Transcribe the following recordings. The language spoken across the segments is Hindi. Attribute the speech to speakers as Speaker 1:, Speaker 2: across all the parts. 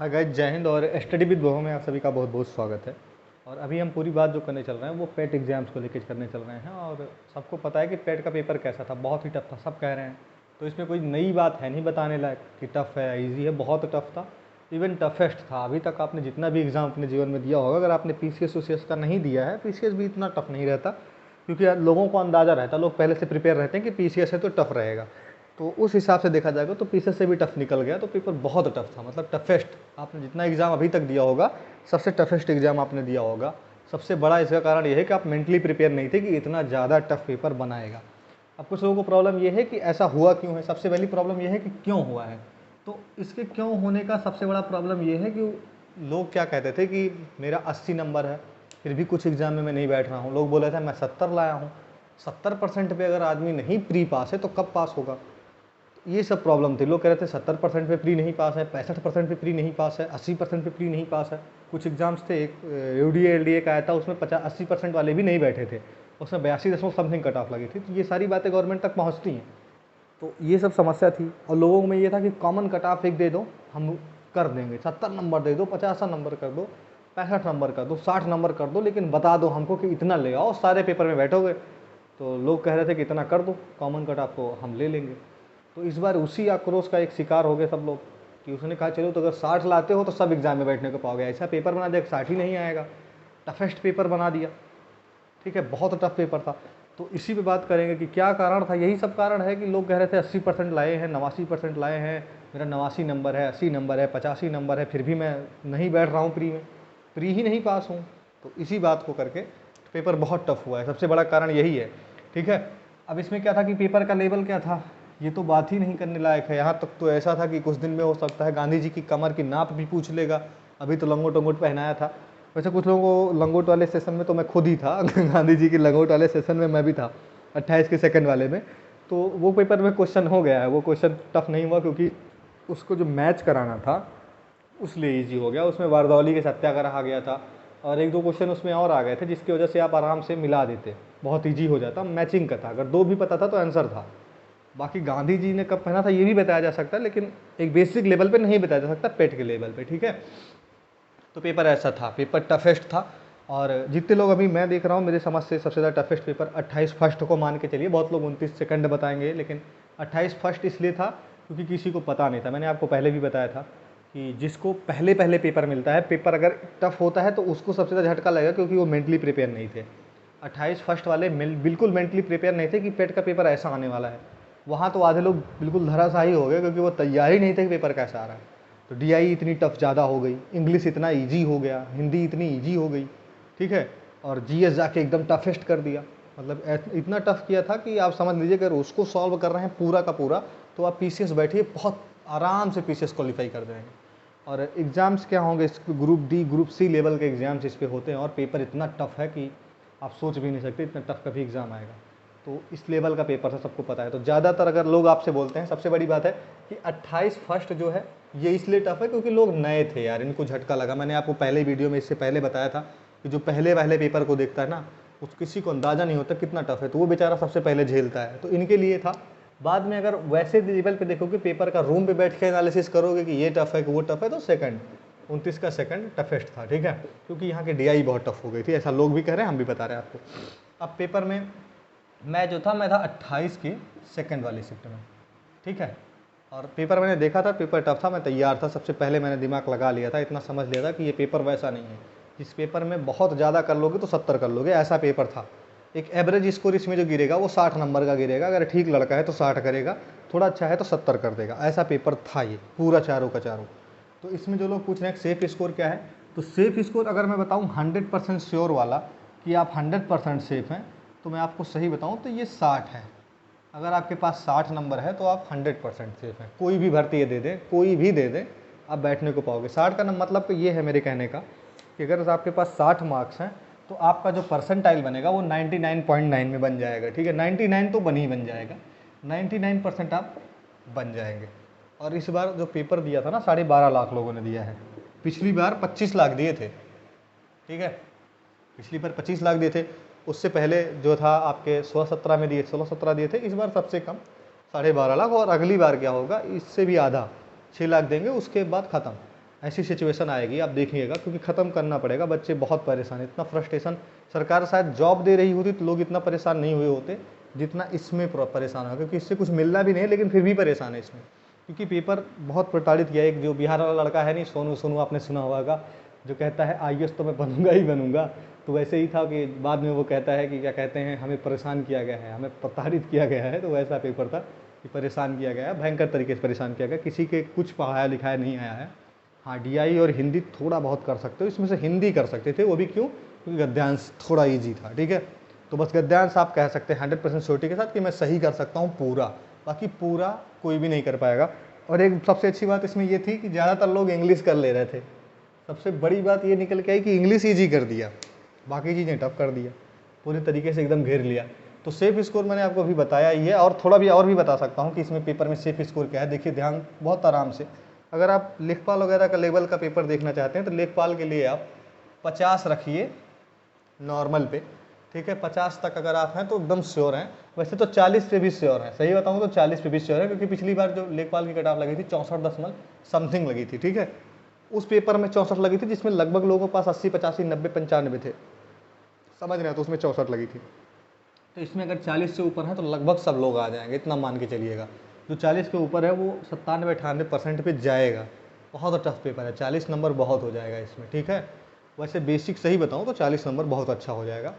Speaker 1: हाँ गाइस, जय हिंद। और स्टडी विद भव में आप सभी का बहुत बहुत स्वागत है। और अभी हम पूरी बात जो करने चल रहे हैं वो पेट एग्जाम्स को लेकर करने चल रहे हैं। और सबको पता है कि पेट का पेपर कैसा था, बहुत ही टफ था, सब कह रहे हैं। तो इसमें कोई नई बात है नहीं बताने लायक कि टफ है इजी है, बहुत टफ था। इवन टफेस्ट था। अभी तक आपने जितना भी एग्ज़ाम अपने जीवन में दिया होगा, अगर आपने पीसीएस वीसीएस का नहीं दिया है, पीसीएस भी इतना टफ नहीं रहता, क्योंकि लोगों को अंदाज़ा रहता है, लोग पहले से प्रिपेयर रहते हैं कि पीसीएस है तो टफ रहेगा। तो उस हिसाब से देखा जाएगा तो पीसीएस से भी टफ निकल गया। तो पेपर बहुत टफ था, मतलब टफेस्ट। आपने जितना एग्ज़ाम अभी तक दिया होगा, सबसे टफेस्ट एग्ज़ाम आपने दिया होगा। सबसे बड़ा इसका कारण यह है कि आप मेंटली प्रिपेयर नहीं थे कि इतना ज़्यादा टफ पेपर बनाएगा। अब कुछ लोगों को प्रॉब्लम यह है कि ऐसा हुआ क्यों है। सबसे पहली प्रॉब्लम यह है कि क्यों हुआ है। तो इसके क्यों होने का सबसे बड़ा प्रॉब्लम यह है कि लोग क्या कहते थे कि मेरा 80 नंबर है, फिर भी कुछ एग्ज़ाम में मैं नहीं बैठ रहा हूँ। लोग बोले थे मैं 70 लाया हूँ। 70% पे अगर आदमी नहीं प्री पास है तो कब पास होगा। ये सब प्रॉब्लम थी। लोग कह रहे थे 70% पे प्री नहीं पास है, 65% पे प्री नहीं पास है, 80% पे प्री नहीं पास है। कुछ एग्जाम्स थे, एक यूडीए एलडीए का आया था, उसमें 80% वाले भी नहीं बैठे थे, उसमें 82 समथिंग कट ऑफ लगी थी। तो ये सारी बातें गवर्नमेंट तक पहुँचती हैं। तो ये सब समस्या थी। और लोगों में ये था कि कॉमन कट ऑफ एक दे दो, हम कर देंगे। 70 नंबर दे दो, 50 नंबर कर दो, 65 नंबर कर दो, 60 नंबर कर दो, लेकिन बता दो हमको कि इतना ले आओ, सारे पेपर में बैठोगे। तो लोग कह रहे थे कि इतना कर दो, कॉमन कट ऑफ को हम ले लेंगे। तो इस बार उसी आक्रोश का एक शिकार हो गए सब लोग कि उसने कहा चलो तो अगर 60 लाते हो तो सब एग्जाम में बैठने को पाओगे। ऐसा पेपर बना दिया 60 ही नहीं आएगा, टफेस्ट पेपर बना दिया। ठीक है, बहुत टफ पेपर था। तो इसी पे बात करेंगे कि क्या कारण था। यही सब कारण है कि लोग कह रहे थे 80% लाए हैं, 89% लाए हैं, मेरा 89 नंबर है, 80 नंबर है, 85 नंबर है, फिर भी मैं नहीं बैठ रहा हूँ प्री में, प्री ही नहीं पास हूँ। तो इसी बात को करके पेपर बहुत टफ हुआ है, सबसे बड़ा कारण यही है। ठीक है, अब इसमें क्या था कि पेपर का लेवल क्या था, ये तो बात ही नहीं करने लायक है। यहाँ तक तो ऐसा था कि कुछ दिन में हो सकता है गांधी जी की कमर की नाप भी पूछ लेगा। अभी तो लंगोट वंगोट पहनाया था। वैसे कुछ लोगों को लंगोट वाले सेशन में तो मैं खुद ही था गांधी जी की लंगोट वाले सेशन में मैं भी था, 28 के सेकंड वाले में। तो वो पेपर में क्वेश्चन हो गया है, वो क्वेश्चन टफ नहीं हुआ, क्योंकि उसको जो मैच कराना था उसलिए ईजी हो गया। उसमें वारदौली के सत्याग्रह आ गया था, और एक दो क्वेश्चन उसमें और आ गए थे, जिसकी वजह से आप आराम से मिला देते, बहुत ईजी हो जाता। मैचिंग का था, अगर दो भी पता था तो आंसर था। बाकी गांधी जी ने कब पहना था ये भी बताया जा सकता है, लेकिन एक बेसिक लेवल पे नहीं बताया जा सकता, पेट के लेवल पे। ठीक है, तो पेपर ऐसा था, पेपर टफेस्ट था। और जितने लोग अभी मैं देख रहा हूँ, मेरे समझ से सबसे ज़्यादा टफेस्ट पेपर 28 फर्स्ट को मान के चलिए। बहुत लोग 29 सेकंड बताएंगे, लेकिन 28 फर्स्ट इसलिए था क्योंकि किसी को पता नहीं था। मैंने आपको पहले भी बताया था कि जिसको पहले पहले पेपर मिलता है, पेपर अगर टफ होता है तो उसको सबसे ज़्यादा झटका लगेगा, क्योंकि वो मेंटली प्रिपेयर नहीं थे। 28 फर्स्ट वाले बिल्कुल मेंटली प्रिपेयर नहीं थे कि पेट का पेपर ऐसा आने वाला है। वहाँ तो आधे लोग बिल्कुल धराशायी हो गए, क्योंकि वो तैयार ही नहीं थे कि पेपर कैसा आ रहा है। तो डीआई इतनी टफ ज़्यादा हो गई, इंग्लिश इतना इजी हो गया, हिंदी इतनी इजी हो गई। ठीक है, और जीएस जाके एकदम टफेस्ट कर दिया। मतलब इतना टफ किया था कि आप समझ लीजिए अगर उसको सॉल्व कर रहे हैं पूरा का पूरा, तो आप पीसीएस बैठिए, बहुत आराम से पीसीएस क्वालिफाई कर देंगे। और एग्ज़ाम्स क्या होंगे, इस group D group C level के एग्ज़ाम्स इस पे होते हैं, और पेपर इतना टफ है कि आप सोच भी नहीं सकते इतना टफ कभी एग्ज़ाम आएगा। तो इस लेवल का पेपर था, सबको पता है। तो ज़्यादातर अगर लोग आपसे बोलते हैं, सबसे बड़ी बात है कि 28 फर्स्ट जो है ये इसलिए टफ है क्योंकि लोग नए थे यार, इनको झटका लगा। मैंने आपको पहले वीडियो में इससे पहले बताया था कि जो पहले पहले पेपर को देखता है ना, उस किसी को अंदाज़ा नहीं होता कितना टफ है, तो वो बेचारा सबसे पहले झेलता है। तो इनके लिए था। बाद में अगर वैसे लेवल पे देखोगे, पेपर का रूम पे बैठ के एनालिसिस करोगे कि ये टफ है कि वो टफ है, तो सेकंड 29 का सेकंड टफेस्ट था। ठीक है, क्योंकि यहाँ की डीआई बहुत टफ हो गई थी, ऐसा लोग भी कह रहे हैं, हम भी बता रहे हैं आपको। अब पेपर में मैं जो था, मैं था 28 की सेकंड वाली शिफ्ट में। ठीक है, और पेपर मैंने देखा था, पेपर टफ था, मैं तैयार था। सबसे पहले मैंने दिमाग लगा लिया था, इतना समझ लिया था कि ये पेपर वैसा नहीं है जिस पेपर में बहुत ज़्यादा कर लोगे तो 70 कर लोगे, ऐसा पेपर था। एक एवरेज स्कोर इसमें जो गिरेगा वो 60 नंबर का गिरेगा, अगर ठीक लड़का है तो 60 करेगा, थोड़ा अच्छा है तो 70 कर देगा, ऐसा पेपर था ये पूरा चारों का चारों। तो इसमें जो लोग पूछ रहे हैं सेफ स्कोर क्या है, तो सेफ स्कोर अगर मैं बताऊँ 100% श्योर वाला कि आप 100% सेफ हैं, तो मैं आपको सही बताऊँ तो ये 60 है। अगर आपके पास 60 नंबर है तो आप 100% सेफ हैं। कोई भी भर्ती दे दें, कोई भी दे दें, आप बैठने को पाओगे। 60 का मतलब तो ये है मेरे कहने का कि अगर आपके पास 60 मार्क्स हैं तो आपका जो परसेंटाइल बनेगा वो 99.9 में बन जाएगा। ठीक है, 99 तो ही बन जाएगा, 99% आप बन जाएंगे। और इस बार जो पेपर दिया था ना, 12.5 लाख लोगों ने दिया है। पिछली बार 25 लाख दिए थे। ठीक है, पिछली बार 25 लाख दिए थे, उससे पहले जो था आपके 16-17 में दिए, 16-17 दिए थे। इस बार सबसे कम 12.5 लाख। और अगली बार क्या होगा, इससे भी आधा, 6 लाख देंगे, उसके बाद ख़त्म। ऐसी सिचुएशन आएगी, आप देखिएगा, क्योंकि ख़त्म करना पड़ेगा। बच्चे बहुत परेशान हैं, इतना फ्रस्ट्रेशन। सरकार शायद जॉब दे रही होती तो लोग इतना परेशान नहीं हुए होते जितना इसमें परेशान है, क्योंकि इससे कुछ मिलना भी नहीं है लेकिन फिर भी परेशान है इसमें, क्योंकि पेपर बहुत प्रताड़ित किया है। एक जो बिहार वाला लड़का है नहीं, सोनू, सोनू आपने सुना होगा, जो कहता है आईएएस तो मैं बनूंगा ही बनूंगा। तो वैसे ही था कि बाद में वो कहता है कि क्या कहते हैं, हमें परेशान किया गया है, हमें प्रताड़ित किया गया है। तो वैसा पेपर था कि परेशान किया गया है, भयंकर तरीके से परेशान किया गया, किसी के कुछ पढ़ाया लिखाया नहीं आया है। हाँ, डीआई और हिंदी थोड़ा बहुत कर सकते हो, इसमें से हिंदी कर सकते थे, वो भी क्यों, क्योंकि गद्यांश थोड़ा ईजी था। ठीक है, तो बस गद्यांश आप कह सकते हैं 100% श्योरिटी के साथ कि मैं सही कर सकता हूँ पूरा, बाकी पूरा कोई भी नहीं कर पाएगा। और एक सबसे अच्छी बात इसमें ये थी कि ज़्यादातर लोग इंग्लिश कर ले रहे थे। सबसे बड़ी बात ये निकल के आई कि इंग्लिश ईजी कर दिया, बाकी चीज़ें टफ कर दिया, पूरी तरीके से एकदम घेर लिया। तो सेफ स्कोर मैंने आपको अभी बताया ही है, और थोड़ा भी और भी बता सकता हूँ कि इसमें पेपर में सेफ स्कोर क्या है। देखिए ध्यान बहुत आराम से, अगर आप लेखपाल वगैरह का लेवल का पेपर देखना चाहते हैं तो लेखपाल के लिए आप 50 रखिए नॉर्मल पे। ठीक है, 50 तक अगर आप हैं तो एकदम श्योर हैं। वैसे तो 40 पे भी श्योर हैं, सही बताऊँ तो 40 पे भी श्योर है, क्योंकि पिछली बार जो लेखपाल की कट ऑफ लगी थी 64 समथिंग लगी थी। ठीक है, उस पेपर में 64 लगी थी, जिसमें लगभग लोगों के पास 80, 85, 90, 95 थे, समझ रहे हैं, तो उसमें 64 लगी थी। तो इसमें अगर 40 से ऊपर है तो लगभग सब लोग आ जाएंगे, इतना मान के चलिएगा। जो 40 के ऊपर है वो 97-98% पे जाएगा। बहुत टफ पेपर है, 40 नंबर बहुत हो जाएगा इसमें। ठीक है, वैसे बेसिक सही बताऊँ तो 40 नंबर बहुत अच्छा हो जाएगा।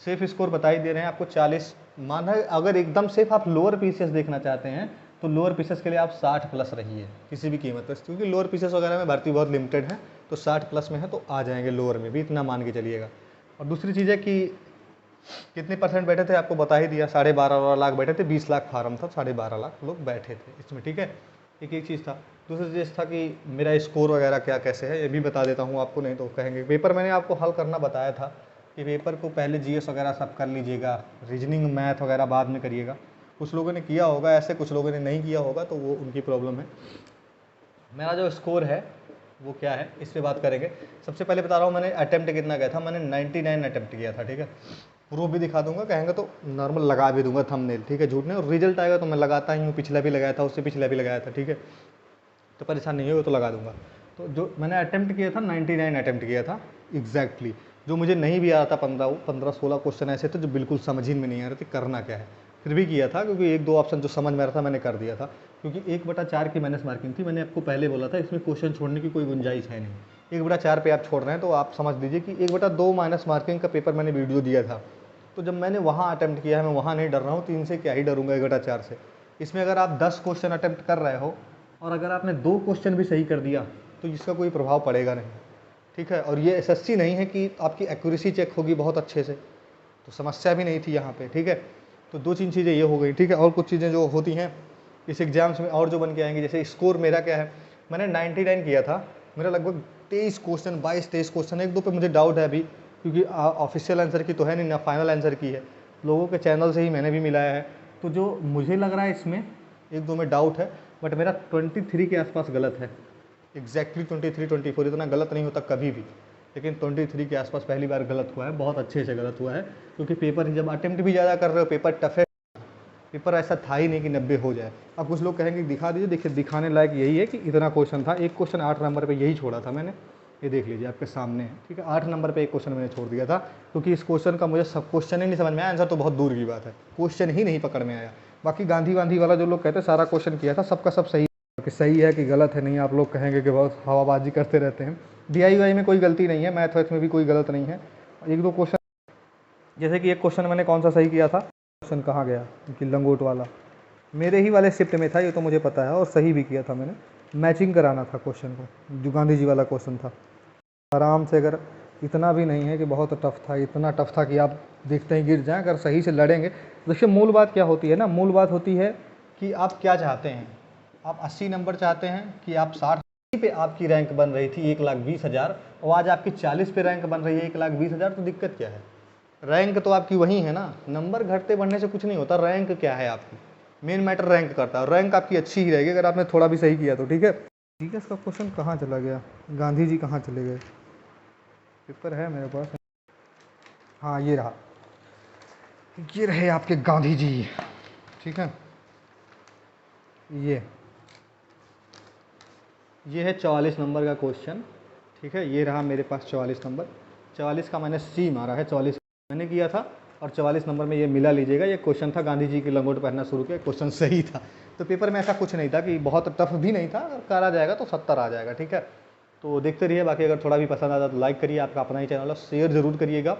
Speaker 1: सेफ स्कोर बता ही दे रहे हैं आपको 40 मान है। अगर एकदम सेफ आप लोअर पीसेस देखना चाहते हैं तो लोअर पीसेस के लिए आप 60 प्लस रहिए किसी भी कीमत पर, क्योंकि लोअर पीसेस वगैरह में भर्ती बहुत लिमिटेड है। तो 60 प्लस में है तो आ जाएंगे लोअर में भी, इतना मान के चलिएगा। और दूसरी चीज़ है कि कितने परसेंट बैठे थे आपको बता ही दिया, 12.5 लाख बैठे थे, 20 लाख फार्म था, 12.5 लाख लोग बैठे थे इसमें। ठीक है, एक चीज़ था। दूसरी चीज़ था कि मेरा स्कोर वगैरह क्या कैसे है ये भी बता देता हूँ आपको, नहीं तो कहेंगे पेपर मैंने आपको हल करना बताया था कि पेपर को पहले जीएस वगैरह सब कर लीजिएगा, रीजनिंग मैथ वगैरह बाद में करिएगा। कुछ लोगों ने किया होगा ऐसे, कुछ लोगों ने नहीं किया होगा, तो वो उनकी प्रॉब्लम है। मेरा जो स्कोर है वो क्या है इस पर बात करेंगे। सबसे पहले बता रहा हूँ मैंने अटैम्प्ट कितना किया था, मैंने 99 अटैम्प्ट किया था। ठीक है, प्रूफ भी दिखा दूंगा, कहेंगे तो नॉर्मल लगा भी दूंगा थंबनेल। ठीक है, झूठ नहीं, और रिजल्ट आएगा तो मैं लगाता ही हूँ, पिछला भी लगाया था, उससे पिछला भी लगाया था। ठीक है, तो परेशान नहीं होगा तो लगा दूंगा। तो जो मैंने अटैम्प्ट किया था 99 अटैम्प्ट किया था एग्जैक्टली। जो मुझे नहीं भी आ रहा था 15-16 क्वेश्चन ऐसे थे जो बिल्कुल समझ ही में नहीं आ रहे थे करना क्या है, फिर भी किया था, क्योंकि 1-2 ऑप्शन जो समझ में आ रहा था मैंने कर दिया था। क्योंकि 1/4 की माइनस मार्किंग थी, मैंने आपको पहले बोला था इसमें क्वेश्चन छोड़ने की कोई गुंजाइश है नहीं। 1/4 पे आप छोड़ रहे हैं तो आप समझ लीजिए कि 1/2 माइनस मार्किंग का पेपर मैंने वीडियो दिया था। तो जब मैंने वहाँ अटैम्प्ट किया है, मैं वहाँ नहीं डर रहा हूँ, 3 से क्या ही डरूंगा 1/4 से। इसमें अगर आप 10 क्वेश्चन अटैम्प्ट कर रहे हो और अगर आपने 2 क्वेश्चन भी सही कर दिया तो इसका कोई प्रभाव पड़ेगा नहीं। ठीक है, और ये एसएससी नहीं है कि आपकी एक्यूरेसी चेक होगी बहुत अच्छे से, तो समस्या भी नहीं थी यहाँ पे। ठीक है, तो 2-3 चीज़ें ये हो गई। ठीक है, और कुछ चीज़ें जो होती हैं इस एग्जाम्स में और जो बन के आएंगी, जैसे स्कोर मेरा क्या है, मैंने 99 किया था। मेरा लगभग 23 क्वेश्चन, 22-23 क्वेश्चन, 1-2 पे मुझे डाउट है अभी, क्योंकि ऑफिशियल आंसर की तो है नहीं ना, फाइनल आंसर की है, लोगों के चैनल से ही मैंने भी मिलाया है। तो जो मुझे लग रहा है इसमें 1-2 में डाउट है, बट मेरा 23 के आसपास गलत है। एग्जैक्टली 23-24 इतना गलत नहीं होता कभी भी, लेकिन 23 के आसपास पहली बार गलत हुआ है, बहुत अच्छे से गलत हुआ है। क्योंकि पेपर जब अटेम्प्ट भी ज़्यादा कर रहे हो, पेपर टफ है, पेपर ऐसा था ही नहीं कि 90 हो जाए। अब कुछ लोग कहेंगे दिखा दीजिए, देखिए दिखाने लायक यही है कि इतना क्वेश्चन था, एक क्वेश्चन 8 नंबर पे यही छोड़ा था मैंने, ये देख लीजिए आपके सामने है। ठीक है, 8 नंबर पे एक क्वेश्चन मैंने छोड़ दिया था, क्योंकि इस क्वेश्चन का मुझे सब क्वेश्चन ही नहीं समझ में आया, आंसर तो बहुत दूर की बात है, क्वेश्चन ही नहीं पकड़ में आया। बाकी गांधी वांधी वाला जो लोग कहते हैं सारा क्वेश्चन किया था, सबका सब सही, कि सही है कि गलत है नहीं, आप लोग कहेंगे कि बहुत हवाबाजी करते रहते हैं। DIY में कोई गलती नहीं है, मैथ वैथ में भी कोई गलत नहीं है। 1-2 क्वेश्चन, जैसे कि एक क्वेश्चन मैंने कौन सा सही किया था, क्वेश्चन कहाँ गया कि लंगोट वाला, मेरे ही वाले शिफ्ट में था, ये तो मुझे पता है, और सही भी किया था मैंने। मैचिंग कराना था क्वेश्चन को, जो गांधी जी वाला क्वेश्चन था, आराम से, अगर इतना भी नहीं है कि बहुत टफ था, इतना टफ था कि आप देखते ही गिर जाएं, अगर सही से लड़ेंगे। देखिए मूल बात क्या होती है ना, मूल बात होती है कि आप क्या चाहते हैं। आप 80 नंबर चाहते हैं कि आप 60 पे आपकी रैंक बन रही थी 1,20,000, और आज आपकी 40 पे रैंक बन रही है 1,20,000, तो दिक्कत क्या है। रैंक तो आपकी वही है ना, नंबर घटते बढ़ने से कुछ नहीं होता, रैंक क्या है आपकी, मेन मैटर रैंक करता है। रैंक आपकी अच्छी ही रहेगी अगर आपने थोड़ा भी सही किया तो। ठीक है, ठीक है, इसका क्वेश्चन कहाँ चला गया, गांधी जी कहाँ चले गए, पेपर है मेरे पास, हाँ ये रहा, ये रहे आपके गांधी जी। ठीक है, ये ये है 44 नंबर का क्वेश्चन, ठीक है। ये रहा मेरे पास 44 नंबर। 44 का मैंने सी मारा है, 44 मैंने किया था और 44 नंबर में ये मिला लीजिएगा। ये क्वेश्चन था गांधी जी की लंगोट पहनना शुरू किया, क्वेश्चन सही था। तो पेपर में ऐसा कुछ नहीं था कि बहुत टफ भी नहीं था, अगर करा जाएगा तो 70 आ जाएगा, ठीक है। तो देखते रहिए, बाकी अगर थोड़ा भी पसंद आता तो लाइक करिए, आपका अपना ही चैनल है, शेयर ज़रूर करिएगा।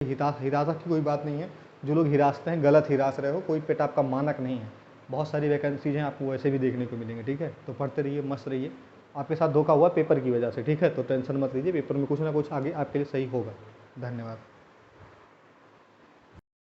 Speaker 1: हिरासत की कोई बात नहीं है, जो लोग हिरासते हैं गलत हिरास रहे हो, कोई पेट आपका मानक नहीं है। बहुत सारी वैकेंसीज हैं, आपको वैसे भी देखने को मिलेंगे, ठीक है। तो पढ़ते रहिए, मस्त रहिए। आपके साथ धोखा हुआ पेपर की वजह से, ठीक है, तो टेंशन मत लीजिए, पेपर में कुछ ना कुछ आगे आपके लिए सही होगा। धन्यवाद।